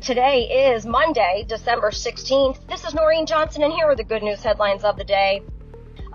Today is Monday, December 16th. This is Noreen Johnson, and here are the good news headlines of the day.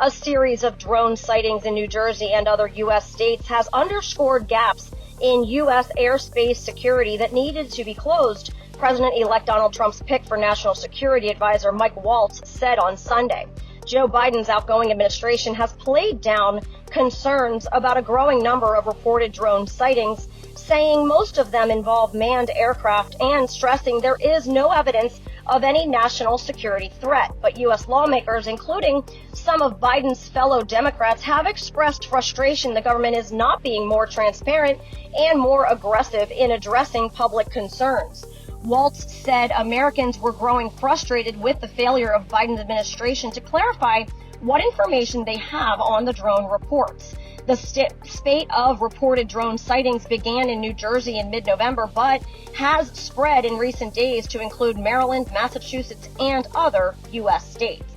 A series of drone sightings in New Jersey and other U.S. states has underscored gaps in U.S. airspace security that needed to be closed, President-elect Donald Trump's pick for National Security Advisor Mike Waltz said on Sunday. Joe Biden's outgoing administration has played down concerns about a growing number of reported drone sightings, saying most of them involve manned aircraft and stressing there is no evidence of any national security threat. But U.S. lawmakers, including some of Biden's fellow Democrats, have expressed frustration the government is not being more transparent and more aggressive in addressing public concerns. Waltz said Americans were growing frustrated with the failure of Biden's administration to clarify what information they have on the drone reports. The spate of reported drone sightings began in New Jersey in mid-November, but has spread in recent days to include Maryland, Massachusetts, and other U.S. states.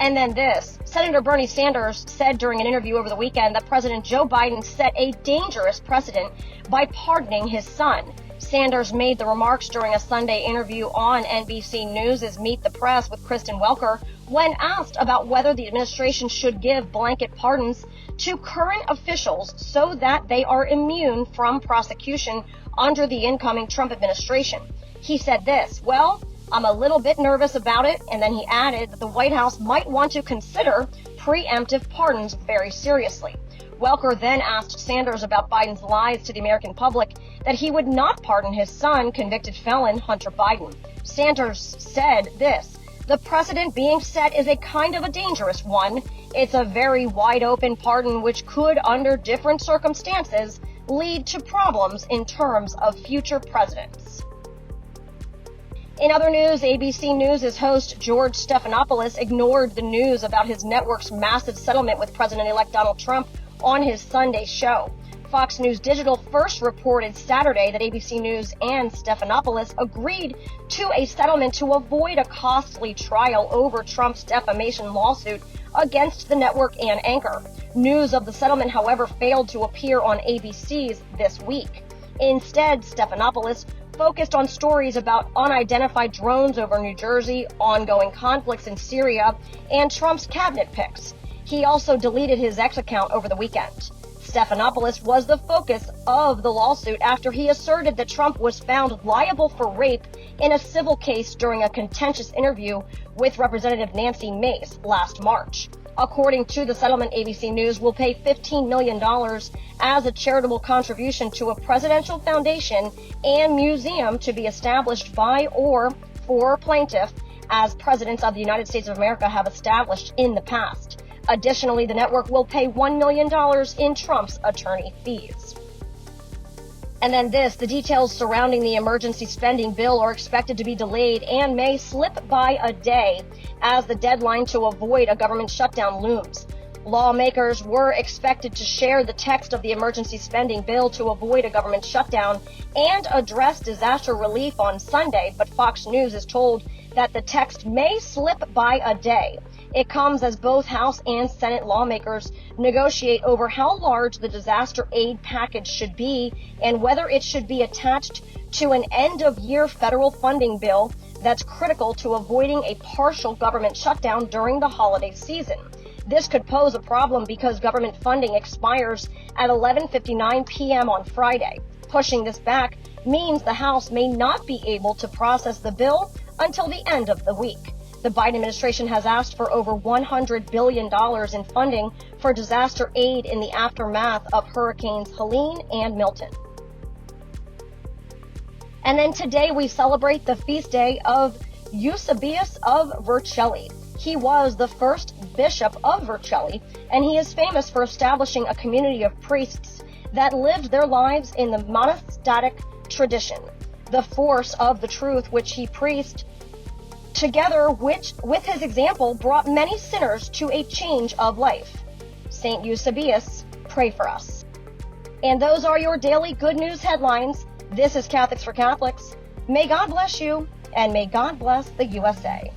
And then this. Senator Bernie Sanders said during an interview over the weekend that President Joe Biden set a dangerous precedent by pardoning his son. Sanders made the remarks during a Sunday interview on NBC News' Meet the Press with Kristen Welker when asked about whether the administration should give blanket pardons to current officials so that they are immune from prosecution under the incoming Trump administration. He said this, "Well, I'm a little bit nervous about it," and then he added that the White House might want to consider preemptive pardons very seriously. Welker then asked Sanders about Biden's lies to the American public that he would not pardon his son, convicted felon Hunter Biden. Sanders said this, "The precedent being set is a kind of a dangerous one. It's a very wide open pardon which could, under different circumstances, lead to problems in terms of future presidents." In other news, ABC News' host George Stephanopoulos ignored the news about his network's massive settlement with President-elect Donald Trump on his Sunday show. Fox News Digital first reported Saturday that ABC News and Stephanopoulos agreed to a settlement to avoid a costly trial over Trump's defamation lawsuit against the network and anchor. News of the settlement, however, failed to appear on ABC's This Week. Instead, Stephanopoulos focused on stories about unidentified drones over New Jersey, ongoing conflicts in Syria, and Trump's cabinet picks. He also deleted his X account over the weekend. Stephanopoulos was the focus of the lawsuit after he asserted that Trump was found liable for rape in a civil case during a contentious interview with Representative Nancy Mace last March. According to the settlement, ABC News will pay $15 million as a charitable contribution to a presidential foundation and museum to be established by or for plaintiff, as presidents of the United States of America have established in the past. Additionally, the network will pay $1 million in Trump's attorney fees. And then this, the details surrounding the emergency spending bill are expected to be delayed and may slip by a day as the deadline to avoid a government shutdown looms. Lawmakers were expected to share the text of the emergency spending bill to avoid a government shutdown and address disaster relief on Sunday, but Fox News is told that the text may slip by a day. It comes as both House and Senate lawmakers negotiate over how large the disaster aid package should be and whether it should be attached to an end-of-year federal funding bill that's critical to avoiding a partial government shutdown during the holiday season. This could pose a problem because government funding expires at 11:59 p.m. on Friday. Pushing this back means the House may not be able to process the bill until the end of the week. The Biden administration has asked for over $100 billion in funding for disaster aid in the aftermath of Hurricanes Helene and Milton. And then today we celebrate the feast day of Eusebius of Vercelli. He was the first bishop of Vercelli, and he is famous for establishing a community of priests that lived their lives in the monastic tradition. The force of the truth which he preached, together which with his example brought many sinners to a change of life. Saint Eusebius, pray for us. And those are your daily good news headlines. This is Catholics for Catholics. May God bless you, and may God bless the USA.